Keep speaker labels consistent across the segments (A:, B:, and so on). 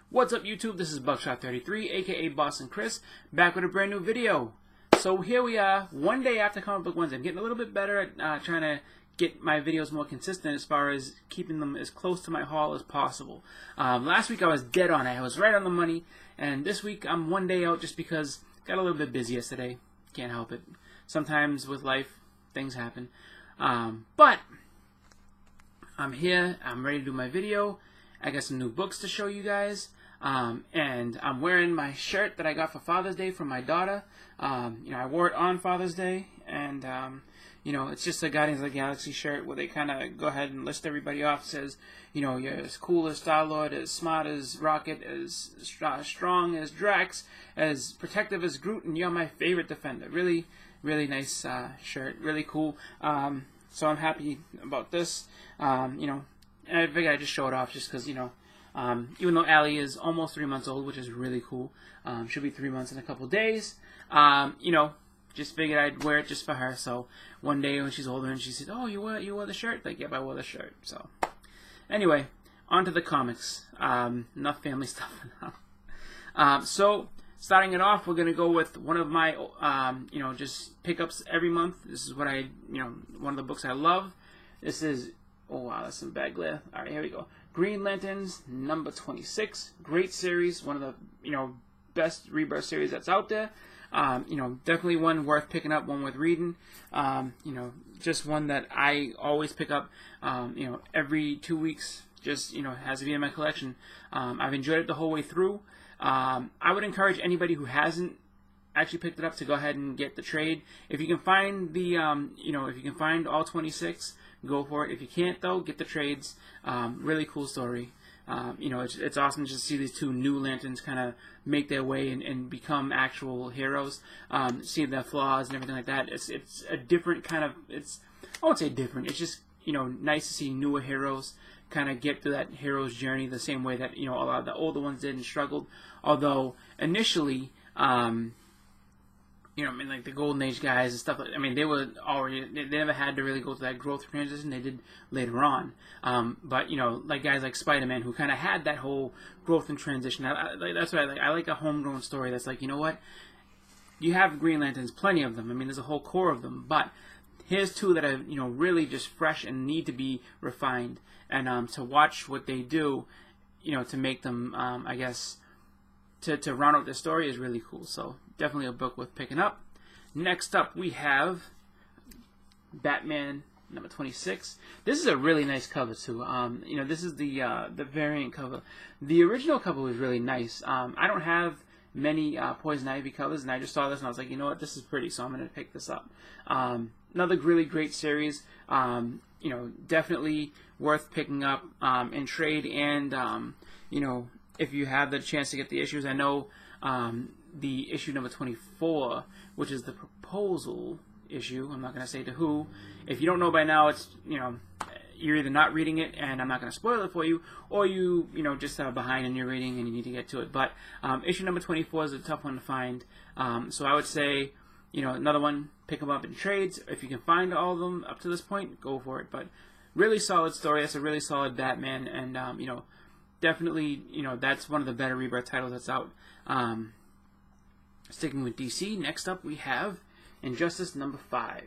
A: What's up, YouTube? This is Buckshot33, aka Boston Chris, back with a brand new video. So here we are, one day after Comic Book Wednesday. I'm getting a little bit better at trying to get my videos more consistent as far as keeping them as close to my haul as possible. Last week I was dead on it. I was right on the money. And this week I'm one day out just because I got a little bit busy yesterday. Can't help it. Sometimes with life, things happen. But I'm here. I'm ready to do my video. I got some new books to show you guys. And I'm wearing my shirt that I got for Father's Day from my daughter. I wore it on Father's Day, and it's just a Guardians of the Galaxy shirt where they kind of go ahead and list everybody off. It says, you're as cool as Star-Lord, as smart as Rocket, as strong as Drax, as protective as Groot, and you're my favorite defender. Really, really nice shirt. Really cool. So I'm happy about this. And I figured I'd just show it off just because, even though Allie is almost 3 months old, which is really cool, she'll be 3 months in a couple days, just figured I'd wear it just for her. So one day when she's older and she said, "Oh, you wore the shirt?" Like, yep, I wore the shirt. So anyway, on to the comics. Enough family stuff for now. So starting it off, we're going to go with one of my, just pickups every month. This is what one of the books I love. This is, oh wow, that's some bad glare. All right, here we go. Green Lanterns, number 26. Great series. One of the, best Rebirth series that's out there. Definitely one worth picking up, one worth reading. Just one that I always pick up, every 2 weeks. Just, has to be in my collection. I've enjoyed it the whole way through. I would encourage anybody who hasn't actually picked it up to go ahead and get the trade. If you can find the, if you can find all 26, go for it. If you can't, though, get the trades. Really cool story. It's awesome just to see these two new Lanterns kind of make their way and become actual heroes. See their flaws and everything like that. It's a different kind of, I won't say different. It's just, nice to see newer heroes kind of get through that hero's journey the same way that, a lot of the older ones did and struggled. Although, initially, like the Golden Age guys and stuff. They were already, they never had to really go through that growth transition. They did later on. But, like guys like Spider-Man who kind of had that whole growth and transition. That's what I like. I like a homegrown story that's like, you know what? You have Green Lanterns, plenty of them. there's a whole core of them. But here's two that are, really just fresh and need to be refined. And to watch what they do, to make them, to round out their story is really cool. So definitely a book worth picking up. Next up, we have Batman number 26. This is a really nice cover too. This is the variant cover. The original cover was really nice. I don't have many Poison Ivy covers, and I just saw this and I was like, you know what, this is pretty, so I'm going to pick this up. Another really great series. Definitely worth picking up in trade, and if you have the chance to get the issues. I know the issue number 24, which is the proposal issue. I'm not going to say to who. If you don't know by now, it's, you're either not reading it, and I'm not going to spoil it for you, or you just are behind in your reading and you need to get to it. But issue number 24 is a tough one to find. So I would say, another one, pick them up in trades. If you can find all of them up to this point, go for it. But really solid story. That's a really solid Batman, and definitely, that's one of the better Rebirth titles that's out. Sticking with DC, next up we have Injustice number 5.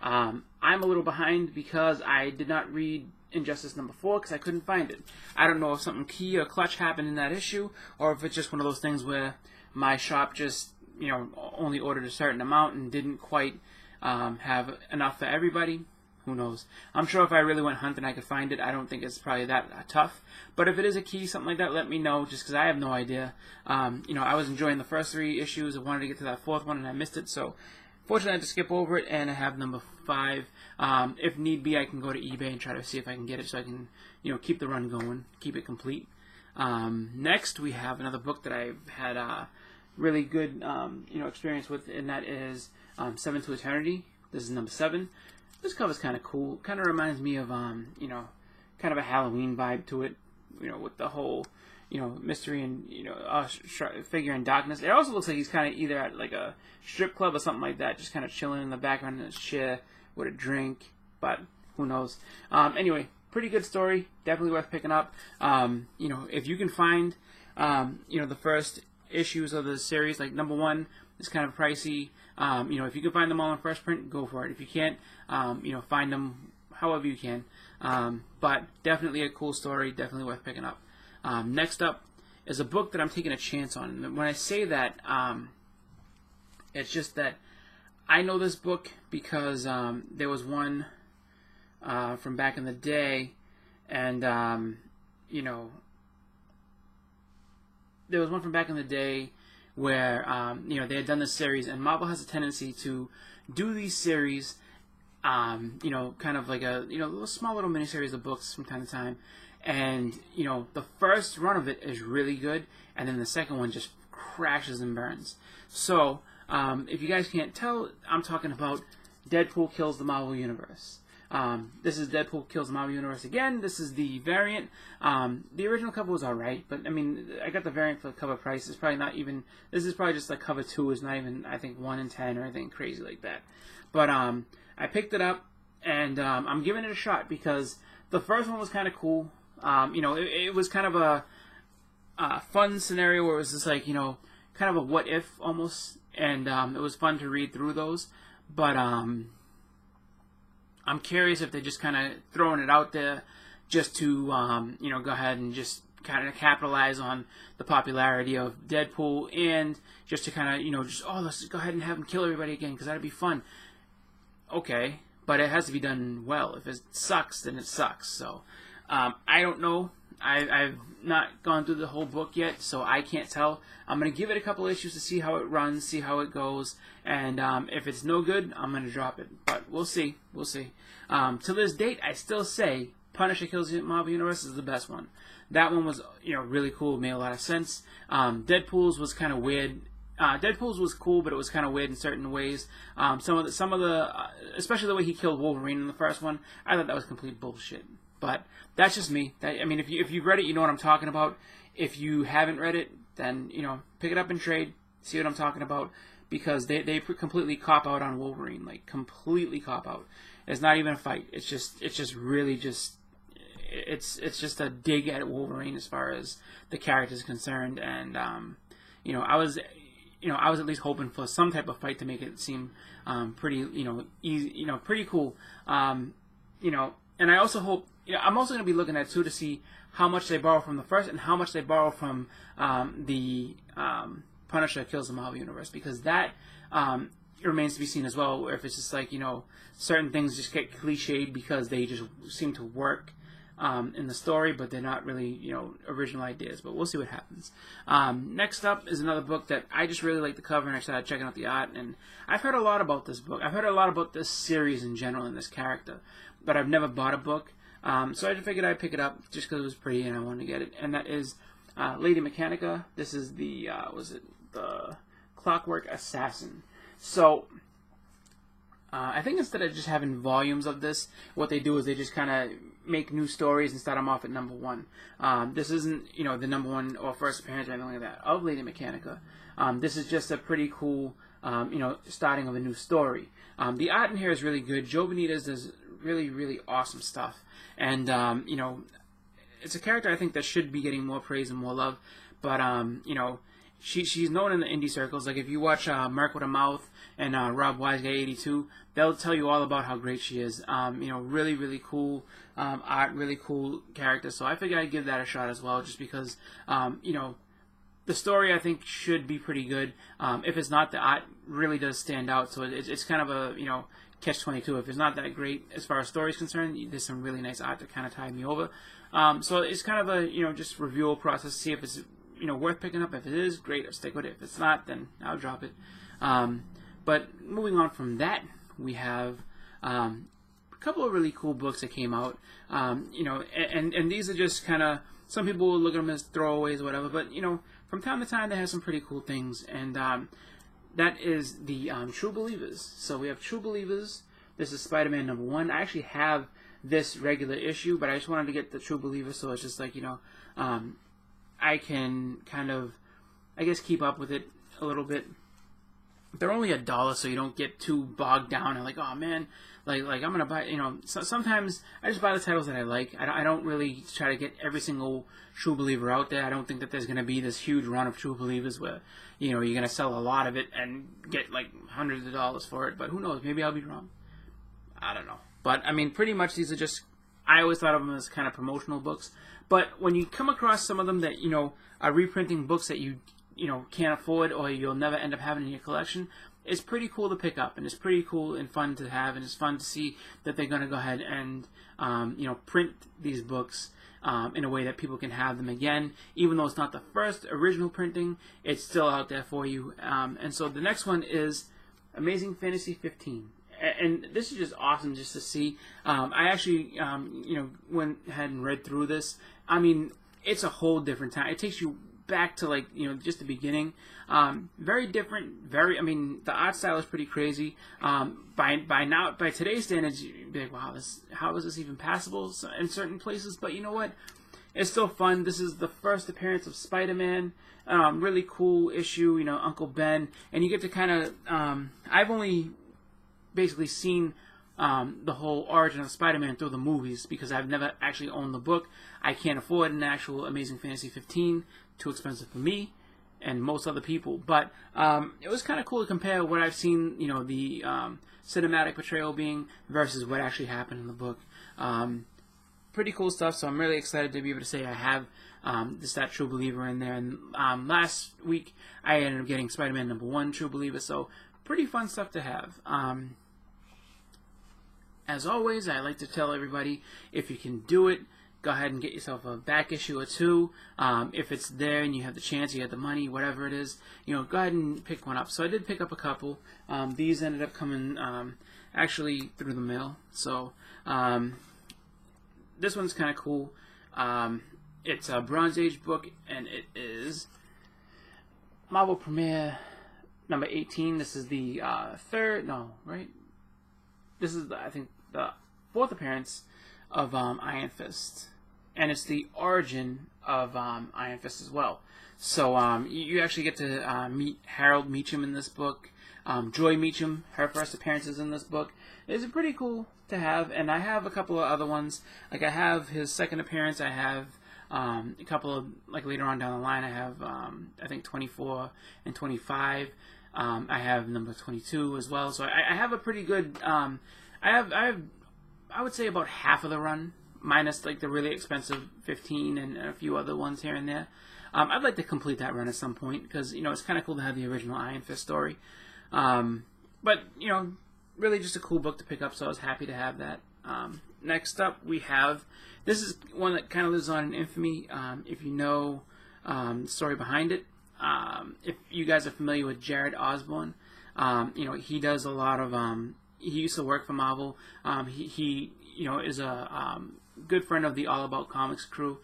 A: I'm a little behind because I did not read Injustice number 4 because I couldn't find it. I don't know if something key or clutch happened in that issue, or if it's just one of those things where my shop just, only ordered a certain amount and didn't quite have enough for everybody. Who knows? I'm sure if I really went hunting, I could find it. I don't think it's probably that tough. But if it is a key, something like that, let me know, just because I have no idea. I was enjoying the first 3 issues. I wanted to get to that 4th one, and I missed it. So, fortunately, I had to skip over it, and I have number 5. If need be, I can go to eBay and try to see if I can get it so I can, keep the run going, keep it complete. Next, we have another book that I've had really good, experience with, and that is 7 to Eternity. This is number 7. This cover's kind of cool. Kind of reminds me of, kind of a Halloween vibe to it, with the whole, mystery and, figure in darkness. It also looks like he's kind of either at, like, a strip club or something like that, just kind of chilling in the background in his chair with a drink, but who knows. Anyway, pretty good story, definitely worth picking up. You know, if you can find, you know, the first issues of the series, like number 1 is kind of pricey. You know, if you can find them all in first print, go for it. If you can't, you know, find them however you can. But definitely a cool story, definitely worth picking up. Next up is a book that I'm taking a chance on. And when I say that, it's just that I know this book because there was one from back in the day, and you know, there was one from back in the day where you know, they had done this series, and Marvel has a tendency to do these series, you know, kind of like a, you know, little small little miniseries of books from time to time, and you know, the first run of it is really good, and then the second one just crashes and burns. So if you guys can't tell, I'm talking about Deadpool Kills the Marvel Universe. This is Deadpool Kills the Marvel Universe again. This is the variant. The original cover was alright, but I mean, I got the variant for the cover price. It's probably not even, this is probably just like cover 2 is not even, I think, 1 in 10 or anything crazy like that. But I picked it up, and I'm giving it a shot because the first one was kind of cool. You know, it was kind of a fun scenario where it was just like, you know, kind of a what if almost, and it was fun to read through those. But I'm curious if they're just kind of throwing it out there just to, you know, go ahead and just kind of capitalize on the popularity of Deadpool, and just to kind of, you know, just, oh, let's just go ahead and have him kill everybody again because that'd be fun. Okay, but it has to be done well. If it sucks, then it sucks. So I don't know. I've not gone through the whole book yet, so I can't tell. I'm going to give it a couple issues to see how it runs, see how it goes, and if it's no good, I'm going to drop it. But we'll see. We'll see. To this date, I still say Punisher Kills the Marvel Universe is the best one. That one was, you know, really cool, made a lot of sense. Deadpool's was kind of weird. Deadpool's was cool, but it was kind of weird in certain ways. Some of the, especially the way he killed Wolverine in the first one, I thought that was complete bullshit. But that's just me. I mean, if you've read it, you know what I'm talking about. If you haven't read it, then, you know, pick it up and trade, see what I'm talking about, because they completely cop out on Wolverine, like completely cop out. It's not even a fight. It's just really just, it's just a dig at Wolverine as far as the character is concerned. And you know, I was at least hoping for some type of fight to make it seem pretty, you know, easy, you know, pretty cool. You know, and I also hope, you know, I'm also going to be looking at too to see how much they borrow from the first and how much they borrow from the Punisher Kills the Marvel Universe, because that remains to be seen as well. Or if it's just like, you know, certain things just get cliched because they just seem to work in the story, but they're not really, you know, original ideas. But we'll see what happens. Next up is another book that I just really like the cover, and I started checking out the art. And I've heard a lot about this book. I've heard a lot about this series in general and this character, but I've never bought a book. So I just figured I'd pick it up just because it was pretty and I wanted to get it. And that is Lady Mechanika. This is the, the Clockwork Assassin. So I think instead of just having volumes of this, what they do is they just kind of make new stories and start them off at number 1. This isn't, you know, the number 1 or first appearance or anything like that of Lady Mechanika. This is just a pretty cool, you know, starting of a new story. The art in here is really good. Joe Benitez does really, really awesome stuff. And, you know, it's a character I think that should be getting more praise and more love. But, you know, she's known in the indie circles. Like, if you watch Merc with a Mouth and Rob Wise Guy 82, they'll tell you all about how great she is. You know, really, really cool art, really cool character. So I figured I'd give that a shot as well, just because, you know, the story I think should be pretty good. If it's not, the art really does stand out. So it's kind of a, you know, catch-22. If it's not that great as far as story is concerned, there's some really nice art to kind of tide me over. So it's kind of a, you know, just reviewal process, see if it's, you know, worth picking up. If it is, great, I'll stick with it. If it's not, then I'll drop it. But moving on from that, we have a couple of really cool books that came out. You know, and these are just kind of, some people will look at them as throwaways or whatever, but, you know, from time to time they have some pretty cool things. And that is the True Believers. So we have True Believers. This is Spider-Man number 1. I actually have this regular issue, but I just wanted to get the True Believers, so it's just like, you know, I can kind of, I guess, keep up with it a little bit. they're only $1, so you don't get too bogged down and like, oh man, like I'm gonna buy. Sometimes I just buy the titles that I like. I don't really try to get every single True Believer out there. I don't think that there's gonna be this huge run of True Believers where you're gonna sell a lot of it and get like hundreds of dollars for it. But who knows? Maybe I'll be wrong. I don't know. But I mean, pretty much these are just. I always thought of them as kind of promotional books. But when you come across some of them that are reprinting books that you can't afford or you'll never end up having in your collection, it's pretty cool to pick up, and it's pretty cool and fun to have, and it's fun to see that they're going to go ahead and print these books in a way that people can have them again. Even though it's not the first original printing, it's still out there for you. And so the next one is Amazing Fantasy 15. And this is just awesome just to see. I actually went ahead and read through this. I mean, it's a whole different time. It takes you back to just the beginning. Very different. I mean, the art style is pretty crazy. By today's standards, you'd be like, wow, how is this even passable in certain places? But you know what? It's still fun. This is the first appearance of Spider-Man. Really cool issue. Uncle Ben, and you get to kind of. I've only basically seen the whole origin of Spider-Man through the movies because I've never actually owned the book. I can't afford an actual Amazing Fantasy 15. Too expensive for me and most other people. But it was kind of cool to compare what I've seen, the cinematic portrayal being versus what actually happened in the book. Pretty cool stuff, so I'm really excited to be able to say I have that True Believer in there. And last week I ended up getting Spider-Man #1 True Believer, so pretty fun stuff to have. As always, I like to tell everybody, if you can do it, go ahead and get yourself a back issue or two. If it's there and you have the chance, you have the money, whatever it is, go ahead and pick one up. So I did pick up a couple. These ended up coming actually through the mail. So this one's kind of cool. It's a Bronze Age book, and it is Marvel Premiere number 18. This is the This is, I think, the 4th appearance of Iron Fist. And it's the origin of Iron Fist as well. So you actually get to meet Harold Meacham in this book. Joy Meacham, her first appearances in this book. It's pretty cool to have. And I have a couple of other ones. Like I have his second appearance. I have a couple of, later on down the line, I have, I think, 24 and 25. I have number 22 as well. So I have a pretty good, I would say about half of the run, minus the really expensive 15 and a few other ones here and there. I'd like to complete that run at some point because, it's kind of cool to have the original Iron Fist story. But, really just a cool book to pick up, so I was happy to have that. Next up, we have, this is one that kind of lives on in infamy, if you know the story behind it. If you guys are familiar with Jared Osborne, he does a lot of, he used to work for Marvel. He is a good friend of the All About Comics crew.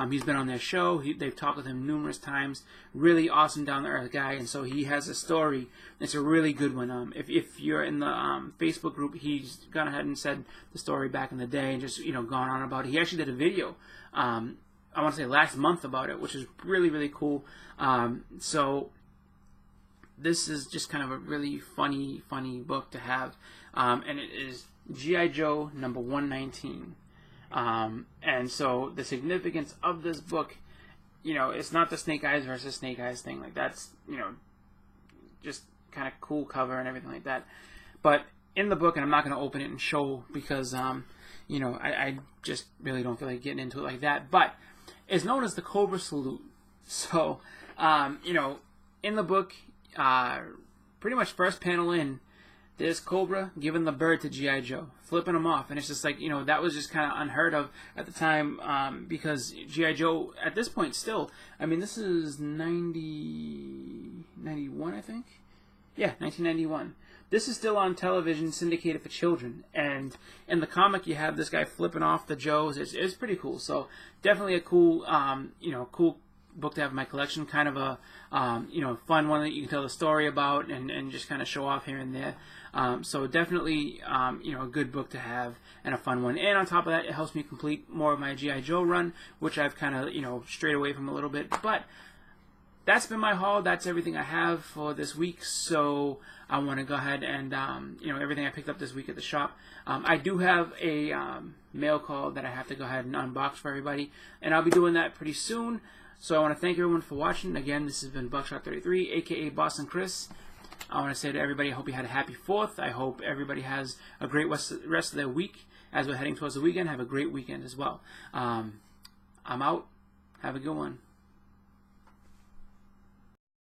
A: He's been on their show. They've talked with him numerous times. Really awesome, down-to-earth guy, and so he has a story. It's a really good one. If you're in the Facebook group, he's gone ahead and said the story back in the day and just, gone on about it. He actually did a video, I want to say last month about it, which is really, really cool. So this is just kind of a really funny book to have. And it is G.I. Joe number 119. And so the significance of this book, it's not the Snake Eyes versus Snake Eyes thing. That's, just kind of cool cover and everything like that. But in the book, and I'm not going to open it and show because, I just really don't feel like getting into it like that. But it's known as the Cobra Salute. So, in the book, pretty much first panel in, there's Cobra giving the bird to G.I. Joe, flipping him off. And it's just that was just kind of unheard of at the time because G.I. Joe, at this point still, this is 91, I think? Yeah, 1991. This is still on television, syndicated for children. And in the comic, you have this guy flipping off the Joes. It's pretty cool. So definitely a cool, cool book to have in my collection. Kind of a, fun one that you can tell the story about and just kind of show off here and there. So definitely, a good book to have and a fun one. And on top of that, it helps me complete more of my G.I. Joe run, which I've kind of, strayed away from a little bit. But that's been my haul. That's everything I have for this week. So I want to go ahead and, everything I picked up this week at the shop. I do have a mail call that I have to go ahead and unbox for everybody, and I'll be doing that pretty soon. So I want to thank everyone for watching. Again, this has been Buckshot33, aka Boston Chris. I want to say to everybody, I hope you had a happy 4th. I hope everybody has a great rest of their week. As we're heading towards the weekend, have a great weekend as well. I'm out. Have a good one.